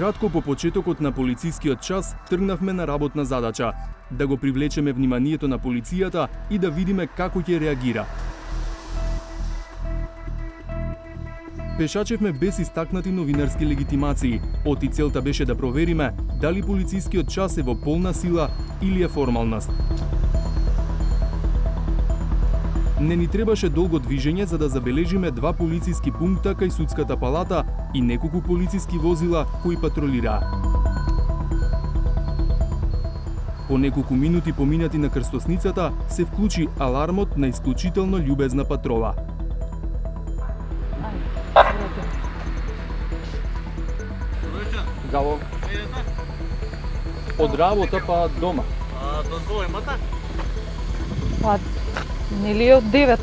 Кратко по почетокот на полицискиот час тргнавме на работна задача да го привлечеме вниманието на полицијата и да видиме како ќе реагира. Пешачевме без истакнати новинарски легитимации. Оти целта беше да провериме дали полицискиот час е во полна сила или е формалност. Не ни требаше долго движење за да забележиме два полициски пункта кај судската палата и неколку полициски возила кои патролираа. По неколку минути поминати на крстосницата се вклучи алармот на исклучително љубезна патрола. Зало. Од работа па дома. Дозвола имате? Па, нели е од 9?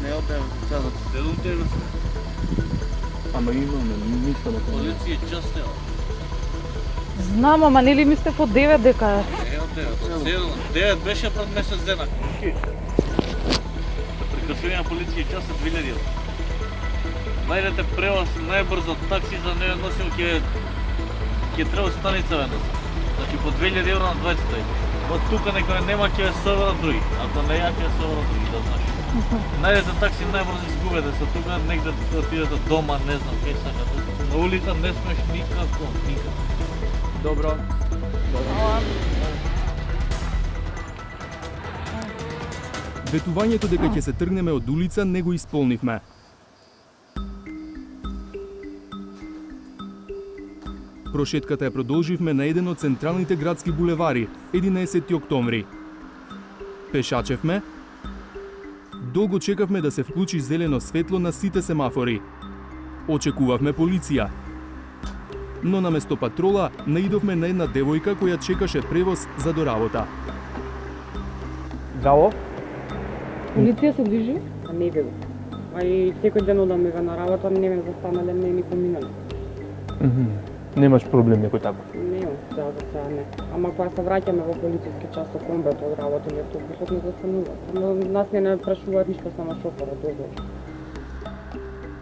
Не од 9, часот. Седум 9. Ама имаме, ништо не помня. Полиција час нема. Знам, ама нели ми сте по 9 дека е? Не од 9. 9 беше пред месец дена. Прекратување на полиција час е 2000 евра. Најдете превоз најбрзо такси за не носил ќе треба станица веднаш. Значи по 2000 евра на 20 тај. Од тука некој нема ќе собера други. Ако не ја ќе собера други, да знаеш. Најдете такси најбрзо изгубете се тука негде да отидете дома, не знам кај сакате. На улица не смеш никако, никако. Добро. Ветувањето дека ќе се тргнеме од улица не го исполнивме. Прошетката ја продолживме на еден од централните градски булевари, 11 октомври. Пешачевме. Долго чекавме да се вклучи зелено светло на сите семафори. Очекувавме полиција. Но наместо патрола, наидовме на една девојка која чекаше превоз за до работа. Зало. Полиција се движи? Не бе. А и секој ден одам еве на работа, не ме застанале, не ми поминали. Немаш проблем некој тако. Не, за сега не. Ама кога се враќаме во полициски час со комбет од работа или автобусот не застанува. Но нас не прашуваат ништо, само шоферот дозволи.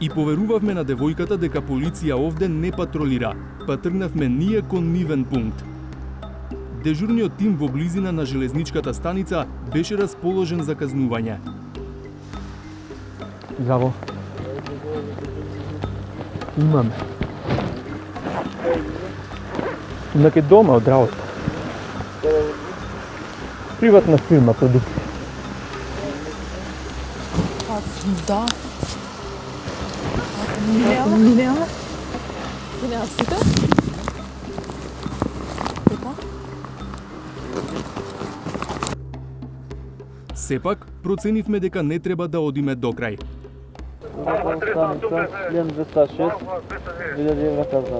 И поверувавме на девојката дека полиција овде не патролира, па тргнавме ние кон нивен пункт. Дежурниот тим во близина на железничката станица беше расположен за казнување. Зало. Имаме. Неке дома од работа. Приватна фирма, продукција. Па, да. Нема? Нема сите? Така? Сепак, проценивме дека не треба да одиме до крај. Станица, член 206, 2000 евра казна.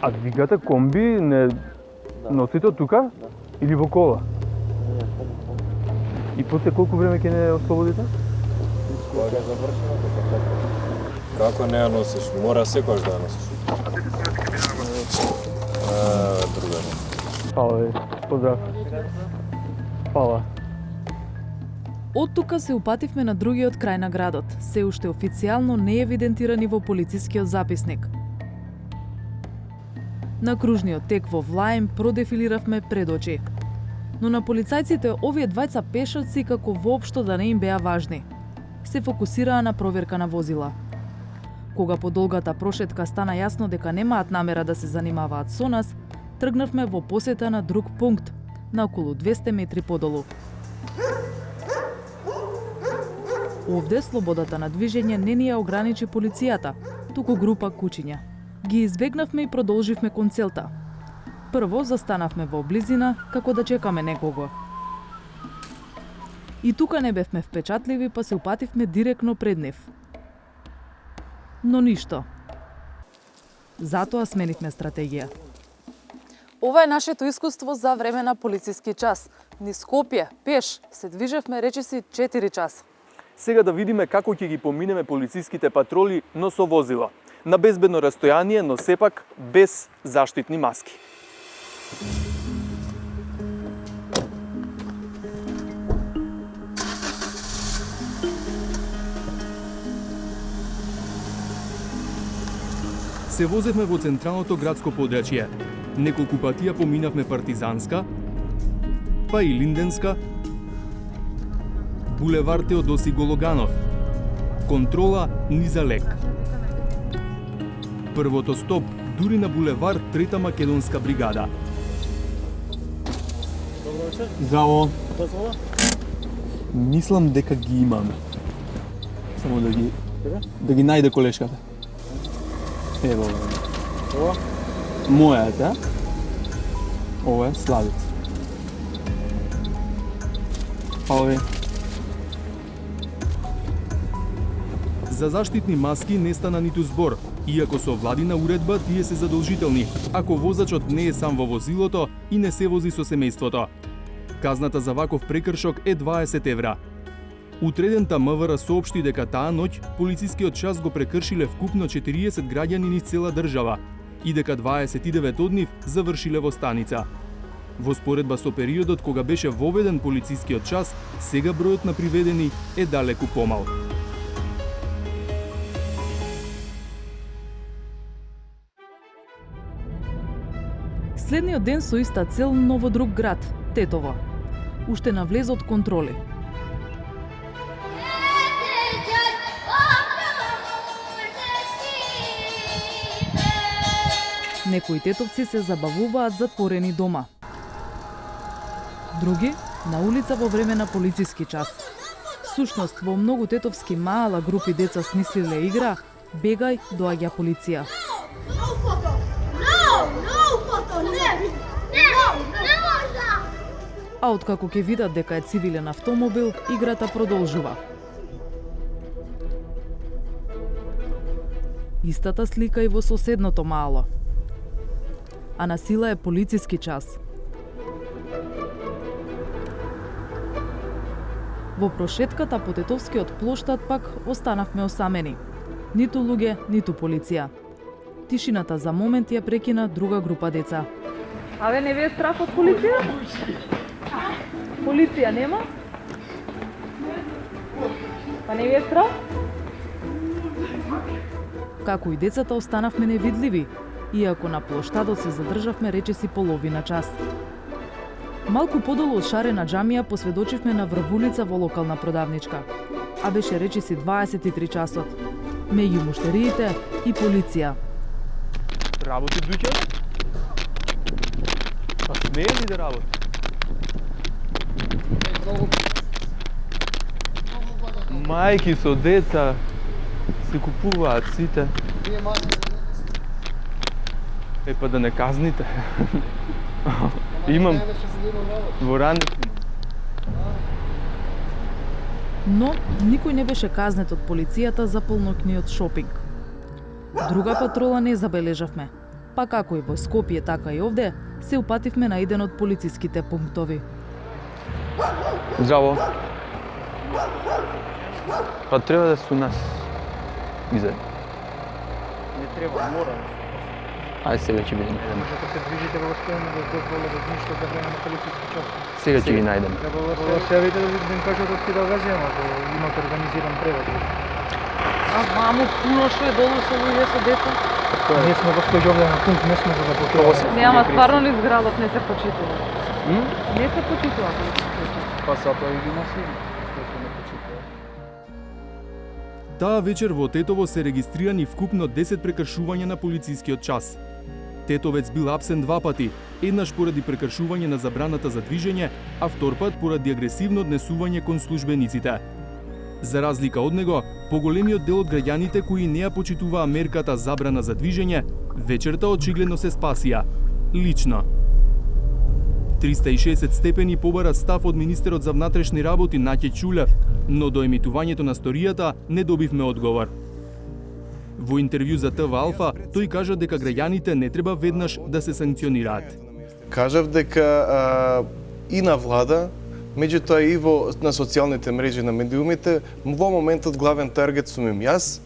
А двигате комби, не носите од тука? Или во кола? И после колку време ќе не ослободите? Кога ќе завршиме, како не ја носиш? Мора секојаш да ја носиш. Другаре. Фала ви. Поздрав. Фала. Од тука се упативме на другиот крај на градот, се уште официјално не евидентирани во полицискиот записник. На кружниот тек во Влаим продефилиравме пред очи. Но на полицајците овие двајца пешаци како воопшто да не им беа важни. Се фокусираа на проверка на возила. Кога по долгата прошетка стана јасно дека немаат намера да се занимаваат со нас, тргнавме во посета на друг пункт, на околу 200 метри подолу. Овде слободата на движење не ни ја ограничи полицијата, туку група кучиња. Ги избегнавме и продолживме кон целта. Прво застанавме во близина како да чекаме некого. И тука не бевме впечатливи, па се упативме директно пред нив. Но ништо. Затоа сменивме стратегија. Ова е нашето искуство за време на полициски час. Низ Скопје, пеш, се движевме речиси 4 часа. Сега да видиме како ќе ги поминеме полициските патроли, но со возила. На безбедно растојание, но сепак без заштитни маски. Се возевме во централното градско подрачје. Неколку пати ја поминавме Партизанска, па и Линденска, булевар Теодоси Гологанов, контрола низа лек. Првото стоп дури на булевар Трета македонска бригада. Здраво. Позвола? Мислам дека ги имаме. Само да ги најде колешката. Ево. Ова? Мојата. Ова е Славица. Ове. За заштитни маски не стана ниту збор, иако со владина уредба тие се задолжителни, ако возачот не е сам во возилото и не се вози со семејството. Казната за ваков прекршок е 20 евра. Утредента МВР соопшти дека таа ноќ полицискиот час го прекршиле вкупно 40 граѓани низ цела држава и дека 29 од нив завршиле во станица. Во споредба со периодот кога беше воведен полицискиот час, сега бројот на приведени е далеку помал. Следниот ден со иста цел, но во друг град, Тетово. Уште на влез од контроли. Некои тетовци се забавуваат затворени дома. Други на улица во време на полициски час. Всушност, во многу тетовски мала групи деца смислиле игра, бегај, доаѓа полиција. А откако ќе видат дека е цивилен автомобил, играта продолжува. Истата слика и во соседното мало. А на сила е полициски час. Во прошетката по Тетовскиот плоштад пак останавме осамени. Ниту луѓе, ниту полиција. Тишината за момент ја прекина друга група деца. Абе, не ви е страх од полиција? Полиција нема? Па не ви е страх? Како и децата останавме невидливи, иако на плоштадот се задржавме речиси половина час. Малку подолу од шарена џамија посведочивме на врвулица во локална продавничка, а беше речиси 23 часот. Меѓу муштериите и полиција. Работи дуќанот? Па смее ли да работи? Мајки со деца се купуваат сите. Па да не казните. Имам во ранец. Но никој не беше казнет од полицијата за полнокниот шопинг. Друга патрола не забележавме, па како и во Скопје, така и овде, се упативме на еден од полициските пунктови. Здраво. Па треба да се у нас. Изе. Не треба, мора. Ајде сега ќе видиме. Можете се движите во стојано без дозвола без ништо за време на полициски час. Сега ќе ги најдем. Треба да се јавите да ви кажат од каде ве зема, ако имате организиран превоз. А мамо, пуно што е долу со луѓе со деца? Ние сме госпожа овде на пункт, не сме за да путуваме. Нема, стварно ли зградот не се почитува? Не се почитува. Па сапа и ги носи. Не почитува. Таа вечер во Тетово се регистрирани вкупно 10 прекршувања на полицискиот час. Тетовец бил апсен два пати, еднаш поради прекршување на забраната за движење, а втор пат поради агресивно однесување кон службениците. За разлика од него, поголемиот дел од граѓаните кои не ја почитуваа мерката забрана за движење, вечерта очигледно се спасија. Лично. 360 степени побара став од министерот за внатрешни работи Наќе Чулев, но до емитувањето на сторијата не добивме одговор. Во интервју за ТВ Алфа, тој кажа дека граѓаните не треба веднаш да се санкционираат. Кажав дека и на влада, меѓутоа и на социјалните мрежи на медиумите, во моментот главен таргет сум им јас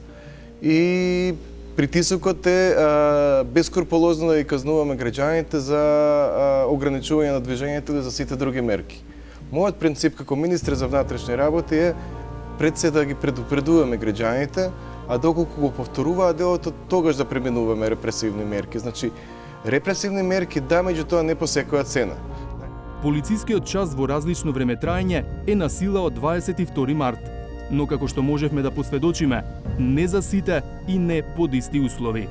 и притисокот е бескрупулозно да ги казнуваме граѓаните за ограничување на движењето или за сите други мерки. Мојот принцип како министр за внатрешни работи е пред се да ги предупредуваме граѓаните а доколку го повторуваат делото, тогаш да применуваме репресивни мерки. Значи, репресивни мерки да, меѓутоа не по секоја цена. Полицискиот час во различно времетраење е на сила од 22 март, но како што можевме да посведочиме, не за сите и не под исти услови.